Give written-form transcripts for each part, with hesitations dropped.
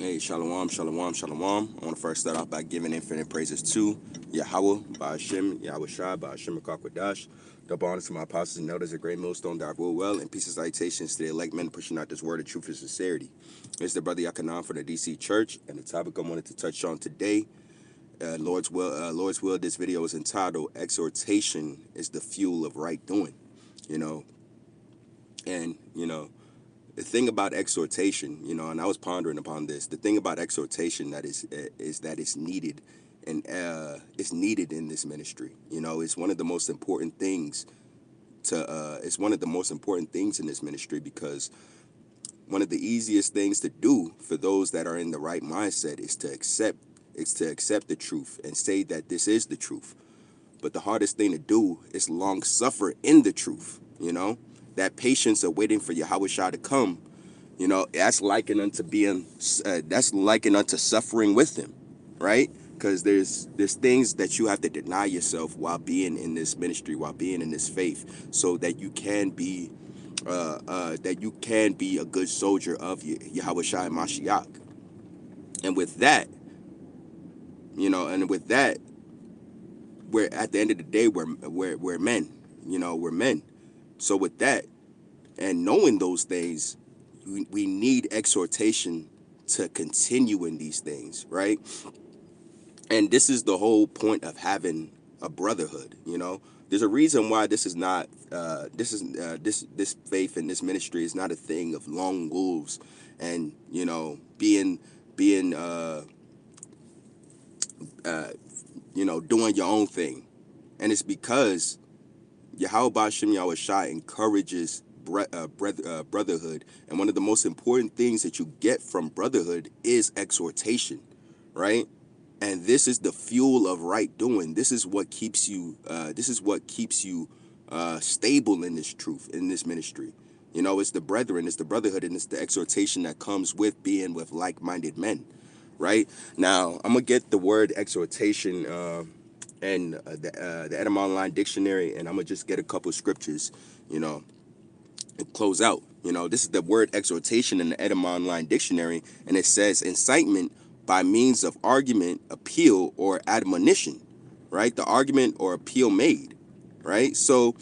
Hey, shalom, shalom, shalom. I want to first start off by giving infinite praises to Yahweh, Ba'ashem, Yahweh Shai, Ba'ashem, Akakwadash. Double honors to my apostles and elders, a great millstone that I rule well, and peace and salutations to the elect men pushing out this word of truth and sincerity. It's the brother Yakanan from the DC Church, and the topic I wanted to touch on today, Lord's will. This video is entitled "Exhortation is the Fuel of Right Doing." You know, and the thing about exhortation, and I was pondering upon this. The thing about exhortation that is that it's needed, and it's needed in this ministry. It's one of the most important things it's one of the most important things in this ministry, because one of the easiest things to do for those that are in the right mindset is to accept the truth and say that this is the truth. But the hardest thing to do is long suffer in the truth. That patience of waiting for Yahweh Shah to come. That's likened unto that's likened unto suffering with him, right? Because there's things that you have to deny yourself while being in this ministry, while being in this faith, so that you can be a good soldier of Yahweh Shai Mashiach. And with that, we're at the end of the day, we're men. We're men. So with that, and knowing those things, we need exhortation to continue in these things, right? And this is the whole point of having a brotherhood. There's a reason why this is not this faith and this ministry is not a thing of lone wolves and being doing your own thing. And it's because Yahweh Ba'ashem Yahweh Shai encourages brotherhood. And one of the most important things that you get from brotherhood is exhortation, right? And this is the fuel of right doing. This is what keeps you stable in this truth, in this ministry. It's the brethren, it's the brotherhood, and it's the exhortation that comes with being with like-minded men, right? Now, I'm going to get the word exhortation and the Edom Online Dictionary, and I'm going to just get a couple scriptures, and close out. This is the word exhortation in the Edom Online Dictionary, and it says incitement by means of argument, appeal, or admonition, right? The argument or appeal made, right? So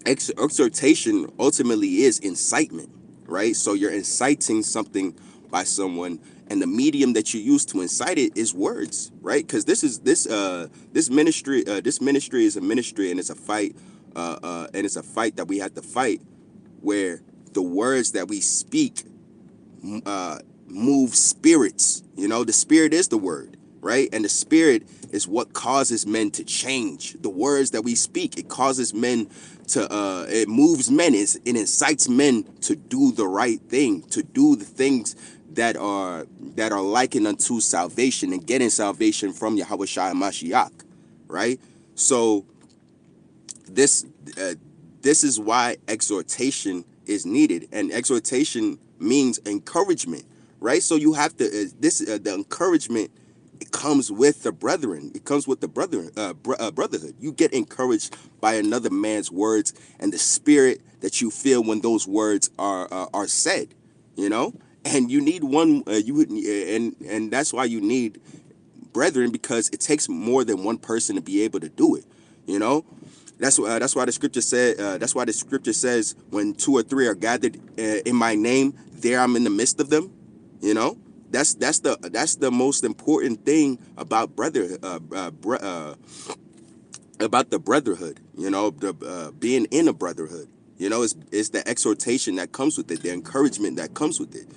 exhortation ultimately is incitement, right? So you're inciting something by someone, and the medium that you use to incite it is words, right? Because this ministry is a ministry, and it's a fight, that we have to fight, where the words that we speak move spirits. The spirit is the word, right? And the spirit is what causes men to change. The words that we speak, it causes men to it moves men, it incites men to do the right thing, to do the things that are likened unto salvation, and getting salvation from Yahweh Shai Mashiach, right? So this is why exhortation is needed, and exhortation means encouragement, right? So you have to the encouragement, it comes with the brethren. It comes with the brotherhood. You get encouraged by another man's words and the spirit that you feel when those words are said. And you need one. And that's why you need brethren, because it takes more than one person to be able to do it. That's why the scripture said. That's why the scripture says, when 2 or 3 are gathered in my name, there I'm in the midst of them. That's the most important thing about about the brotherhood. The being in a brotherhood. It's the exhortation that comes with it, the encouragement that comes with it.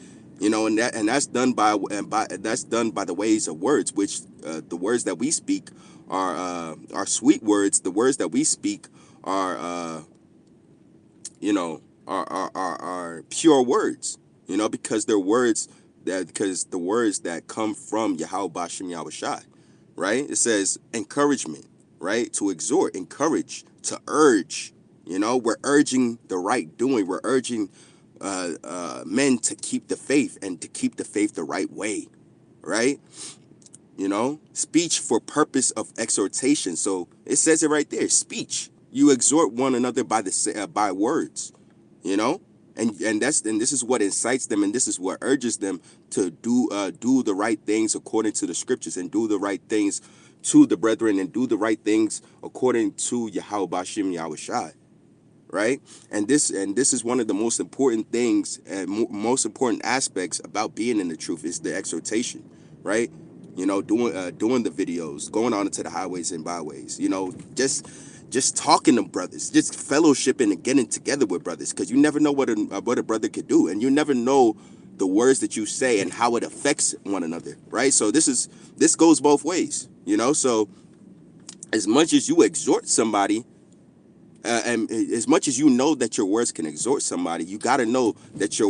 And that's done by the ways of words, which the words that we speak are sweet words. The words that we speak are are pure words. Because they're words because the words that come from Yahweh Ba'ashem Yahweh Shai, right? It says encouragement, right? To exhort, encourage, to urge. We're urging the right doing. We're urging men to keep the faith, and to keep the faith the right way, right? Speech for purpose of exhortation. So it says it right there, speech. You exhort one another by words, And this is what incites them, and this is what urges them to do the right things according to the scriptures, and do the right things to the brethren, and do the right things according to Yahweh Bashim Yahweh Shai, right? And this is one of the most important things and most important aspects about being in the truth, is the exhortation, right? Doing the videos, going on into the highways and byways, just talking to brothers, just fellowshipping and getting together with brothers, because you never know what a brother could do, and you never know the words that you say and how it affects one another, right? So this goes both ways, so as much as you exhort somebody, and as much as you know that your words can exhort somebody, you got to know that your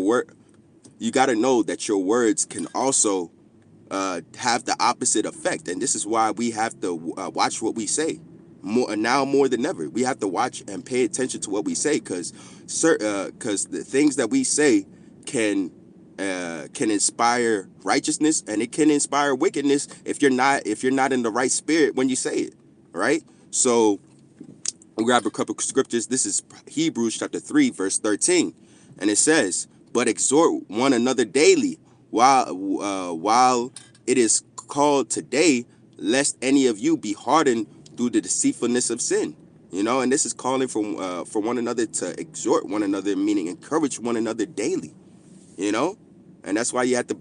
words can also have the opposite effect. And this is why we have to watch what we say more than ever. We have to watch and pay attention to what we say, because the things that we say can inspire righteousness, and it can inspire wickedness if you're not in the right spirit when you say it, right? So we'll grab a couple of scriptures. This is Hebrews chapter 3, verse 13. And it says, "But exhort one another daily, while it is called today, lest any of you be hardened through the deceitfulness of sin." And this is calling for one another to exhort one another, meaning encourage one another daily. And that's why you have to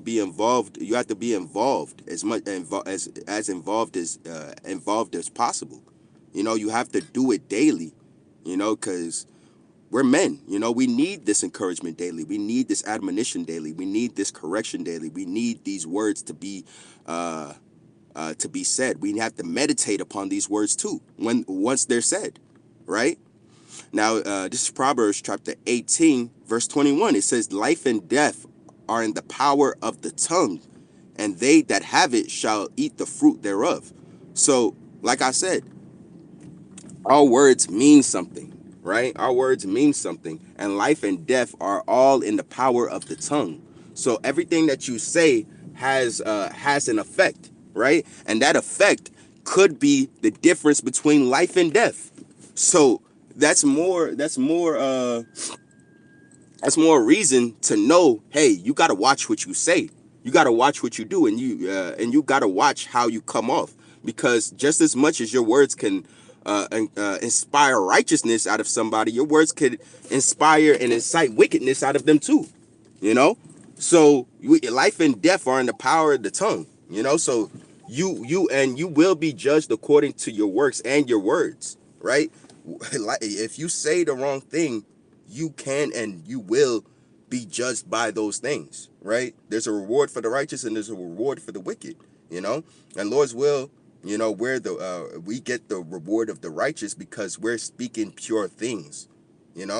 be involved. You have to be involved as involved as possible. You have to do it daily, because we're men. We need this encouragement daily. We need this admonition daily. We need this correction daily. We need these words to be said. We have to meditate upon these words too once they're said, right? Now, this is Proverbs chapter 18, verse 21. It says, "Life and death are in the power of the tongue, and they that have it shall eat the fruit thereof." So, like I said, our words mean something, right? Our words mean something, and life and death are all in the power of the tongue. So everything that you say has an effect, right? And that effect could be the difference between life and death. So that's more reason to know, hey, you got to watch what you say. You got to watch what you do, and you got to watch how you come off, because just as much as your words can inspire righteousness out of somebody, your words could inspire and incite wickedness out of them too. So life and death are in the power of the tongue. So you will be judged according to your works and your words, right? If you say the wrong thing, you can and you will be judged by those things, right? There's a reward for the righteous and there's a reward for the wicked, and Lord's will, we get the reward of the righteous because we're speaking pure things, and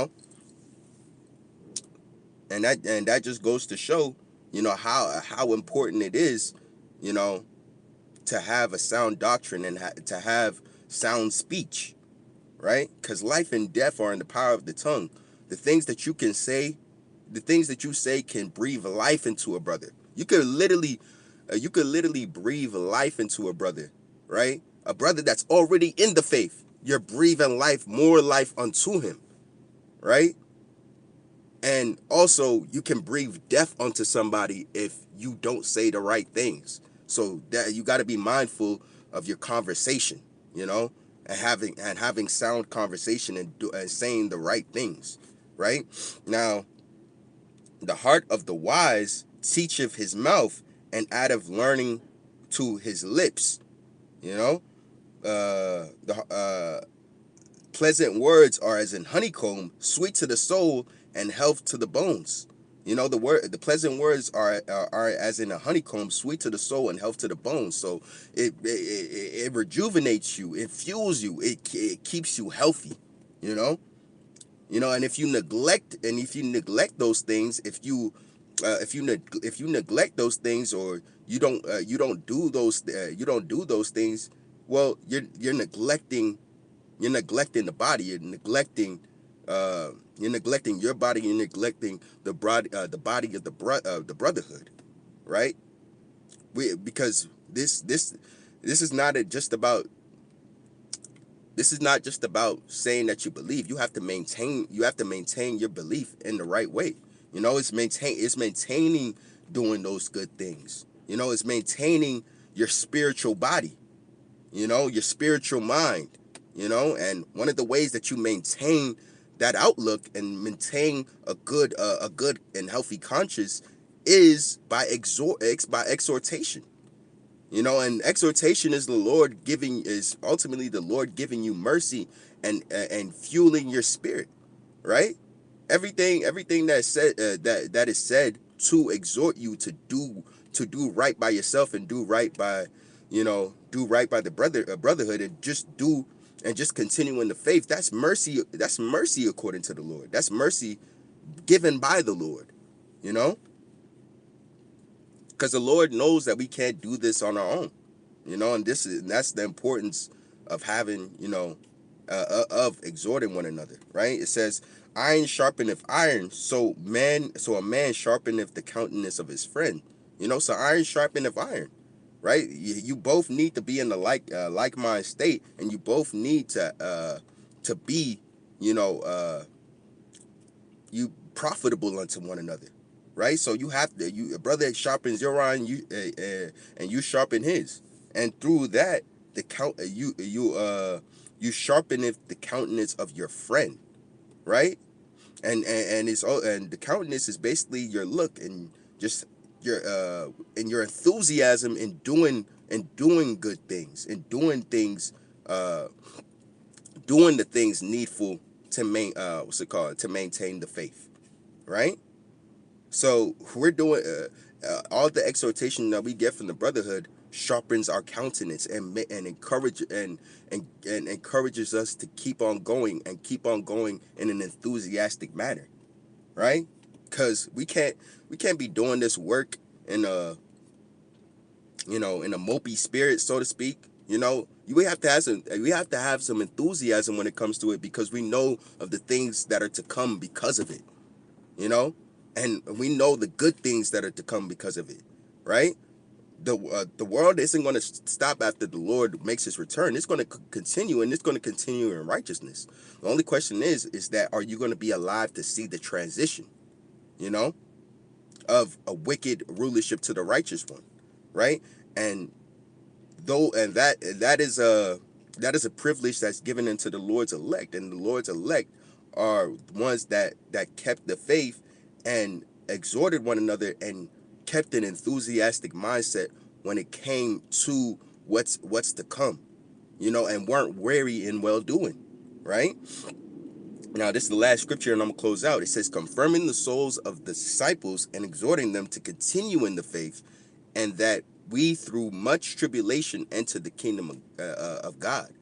that just goes to show, how important it is, to have a sound doctrine and to have sound speech, right? Because life and death are in the power of the tongue. The things that you say can breathe life into a brother. You could literally breathe life into a brother, right? A brother that's already in the faith. You're breathing life, more life unto him, right? And also, you can breathe death onto somebody if you don't say the right things. So that you got to be mindful of your conversation, and having sound conversation and saying the right things, right? Now, the heart of the wise teacheth his mouth, and addeth learning to his lips. The pleasant words are as in honeycomb, sweet to the soul and health to the bones. The pleasant words are as in a honeycomb, sweet to the soul and health to the bones. So it rejuvenates you, it fuels you, it keeps you healthy. And if you neglect those things, if you neglect those things, or you don't do those things, well, you're neglecting the body. You're neglecting your body. You're neglecting the body of the brotherhood, right? Because this is not just about This is not just about saying that you believe. You have to maintain. You have to maintain your belief in the right way. It's maintaining doing those good things. It's maintaining your spiritual body. Your spiritual mind. And one of the ways that you maintain that outlook and maintain a good and healthy conscience is by exhortation. And exhortation is ultimately the Lord giving you mercy and fueling your spirit, right? Everything that is said to exhort you to do right by yourself and do right by the brotherhood, and just continue in the faith. That's mercy. That's mercy according to the Lord. That's mercy given by the Lord. You know, because the Lord knows that we can't do this on our own. And that's the importance of having, of exhorting one another, right? It says, iron sharpeneth iron, so a man sharpeneth the countenance of his friend. So iron sharpeneth iron, right? You both need to be in the like mind state, and you both need to be, you know, you profitable unto one another, right? So you have to, a brother sharpens your iron, and you sharpen his, and through that, the count you sharpen the countenance of your friend, right? And the countenance is basically your look, and just your enthusiasm in doing good things, and uh doing the things needful to maintain the faith, right? So we're doing all the exhortation that we get from the brotherhood sharpens our countenance, and encourages us to keep on going in an enthusiastic manner, right? Because we can't be doing this work in a in a mopey spirit, so to speak. We have to have some enthusiasm when it comes to it, because we know of the things that are to come because of it. you know, and we know the good things that are to come because of it, right? The world isn't going to stop after the Lord makes His return. It's going to continue, and it's going to continue in righteousness. The only question is that, are you going to be alive to see the transition, you know, of a wicked rulership to the righteous one, right? And that is a privilege that's given into the Lord's elect, and the Lord's elect are ones that kept the faith and exhorted one another and kept an enthusiastic mindset when it came to what's to come, and weren't weary in well doing, right? Now, this is the last scripture, and I'm gonna close out. It says, confirming the souls of the disciples and exhorting them to continue in the faith, and that we through much tribulation enter the kingdom of God.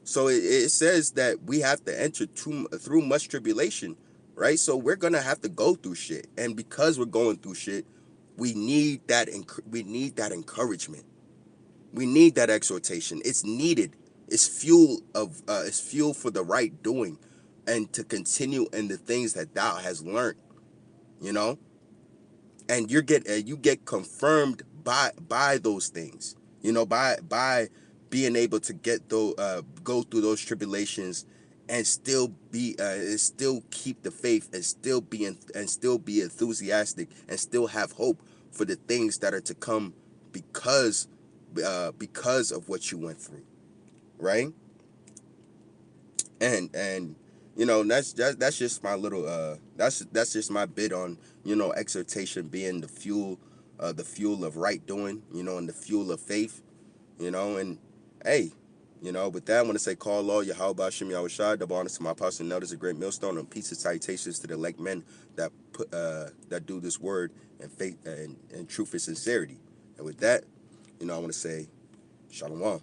So it says that we have to enter through much tribulation, right? So we're gonna have to go through shit, and because we're going through shit, we need that. We need that encouragement. We need that exhortation. It's needed. It's fuel for the right doing, and to continue in the things that thou has learned. You know, and you get confirmed by those things. By being able to go through those tribulations, and still keep the faith, and still be enthusiastic, and still have hope for the things that are to come, because of what you went through, right? And that's just my little that's just my bit on exhortation being the fuel of right doing, and the fuel of faith, and hey, with that, I want to say, call all Yahweh Shem Yahushua, double honors to my apostle and elders, a great millstone, and peace and salutations to the elect men that do this word and faith and truth and sincerity. And with that, I want to say shalom.